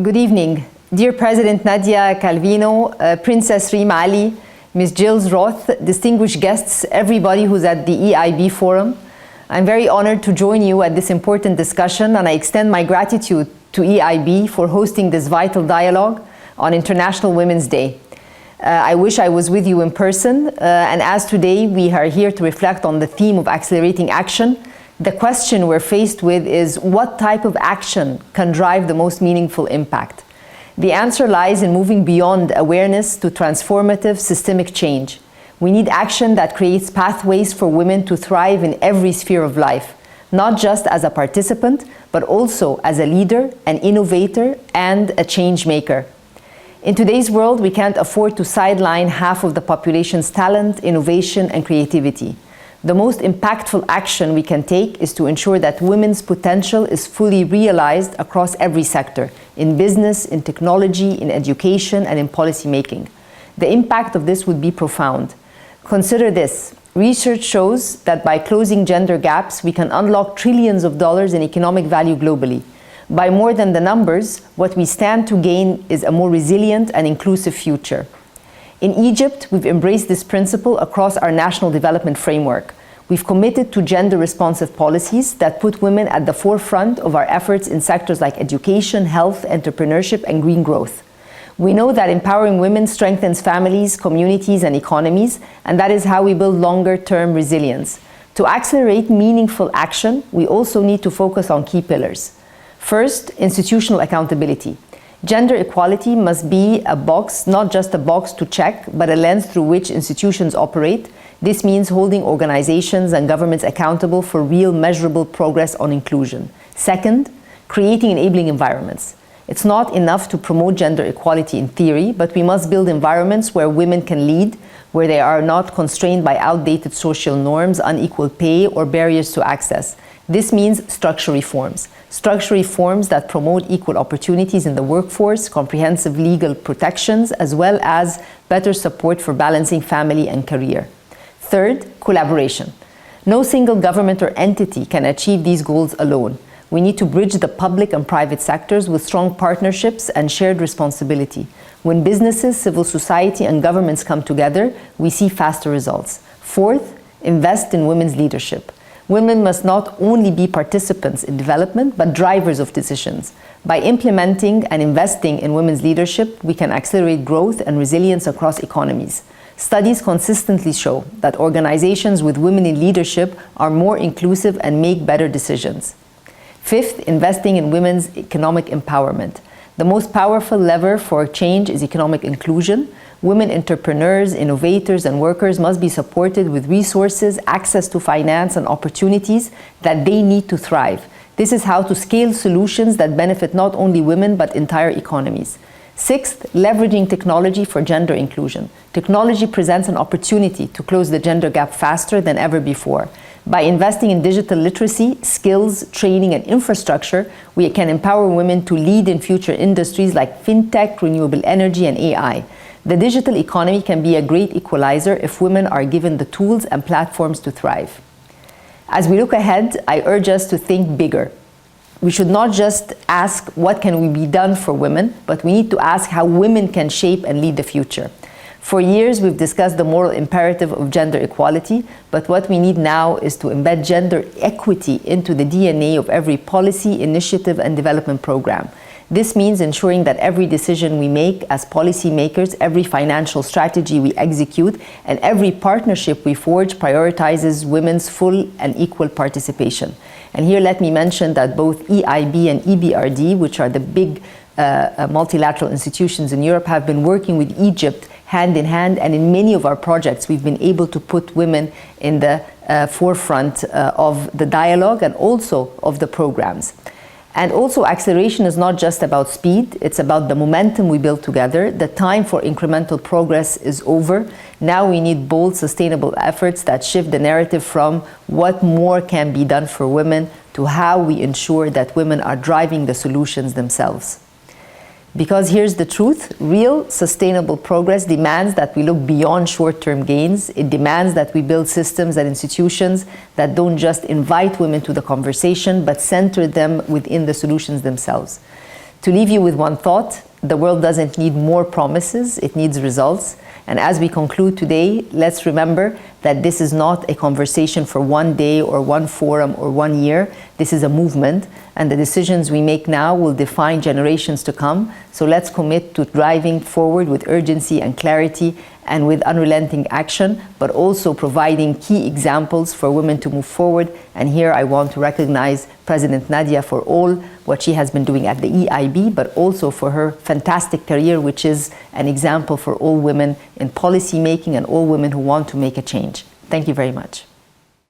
Good evening. Dear President Nadia Calvino, Princess Reem Ali, Ms. Gilles Roth, distinguished guests, everybody who's at the EIB Forum. I'm very honored to join you at this important discussion, and I extend my gratitude to EIB for hosting this vital dialogue on International Women's Day. I wish I was with you in person, and as today we are here to reflect on the theme of accelerating action, the question we're faced with is what type of action can drive the most meaningful impact? The answer lies in moving beyond awareness to transformative systemic change. We need action that creates pathways for women to thrive in every sphere of life, not just as a participant, but also as a leader, an innovator, and a change maker. In today's world, we can't afford to sideline half of the population's talent, innovation, and creativity. The most impactful action we can take is to ensure that women's potential is fully realized across every sector, in business, in technology, in education, and in policy making. The impact of this would be profound. Consider this. Research shows that by closing gender gaps, we can unlock trillions of dollars in economic value globally. By more than the numbers, what we stand to gain is a more resilient and inclusive future. In Egypt, we've embraced this principle across our national development framework. We've committed to gender-responsive policies that put women at the forefront of our efforts in sectors like education, health, entrepreneurship, and green growth. We know that empowering women strengthens families, communities, and economies, and that is how we build longer-term resilience. To accelerate meaningful action, we also need to focus on key pillars. First, institutional accountability. Gender equality must be a box, not just a box to check, but a lens through which institutions operate. This means holding organizations and governments accountable for real measurable progress on inclusion. Second, creating enabling environments. It's not enough to promote gender equality in theory, but we must build environments where women can lead, where they are not constrained by outdated social norms, unequal pay, or barriers to access. This means structural reforms. Structural reforms that promote equal opportunities in the workforce, comprehensive legal protections, as well as better support for balancing family and career. Third, collaboration. No single government or entity can achieve these goals alone. We need to bridge the public and private sectors with strong partnerships and shared responsibility. When businesses, civil society, and governments come together, we see faster results. Fourth, invest in women's leadership. Women must not only be participants in development, but drivers of decisions. By implementing and investing in women's leadership, we can accelerate growth and resilience across economies. Studies consistently show that organizations with women in leadership are more inclusive and make better decisions. Fifth, investing in women's economic empowerment. The most powerful lever for change is economic inclusion. Women entrepreneurs, innovators, and workers must be supported with resources, access to finance, and opportunities that they need to thrive. This is how to scale solutions that benefit not only women, but entire economies. Sixth, leveraging technology for gender inclusion. Technology presents an opportunity to close the gender gap faster than ever before. By investing in digital literacy, skills, training, and infrastructure, we can empower women to lead in future industries like fintech, renewable energy, and AI. The digital economy can be a great equalizer if women are given the tools and platforms to thrive. As we look ahead, I urge us to think bigger. We should not just ask what can be done for women, but we need to ask how women can shape and lead the future. For years, we've discussed the moral imperative of gender equality, but what we need now is to embed gender equity into the DNA of every policy, initiative, and development program. This means ensuring that every decision we make as policymakers, every financial strategy we execute, and every partnership we forge prioritizes women's full and equal participation. And here let me mention that both EIB and EBRD, which are the big multilateral institutions in Europe, have been working with Egypt hand in hand, and in many of our projects we've been able to put women in the forefront of the dialogue and also of the programs. And also, acceleration is not just about speed, it's about the momentum we build together. The time for incremental progress is over. Now we need bold, sustainable efforts that shift the narrative from what more can be done for women to how we ensure that women are driving the solutions themselves. Because here's the truth, real sustainable progress demands that we look beyond short-term gains. It demands that we build systems and institutions that don't just invite women to the conversation, but center them within the solutions themselves. To leave you with one thought, the world doesn't need more promises, it needs results. And as we conclude today, let's remember that this is not a conversation for one day or one forum or 1 year. This is a movement, and the decisions we make now will define generations to come. So let's commit to driving forward with urgency and clarity and with unrelenting action, but also providing key examples for women to move forward. And here I want to recognize President Nadia for all what she has been doing at the EIB, but also for her fantastic career, which is an example for all women in policy making and all women who want to make a change. Thank you very much.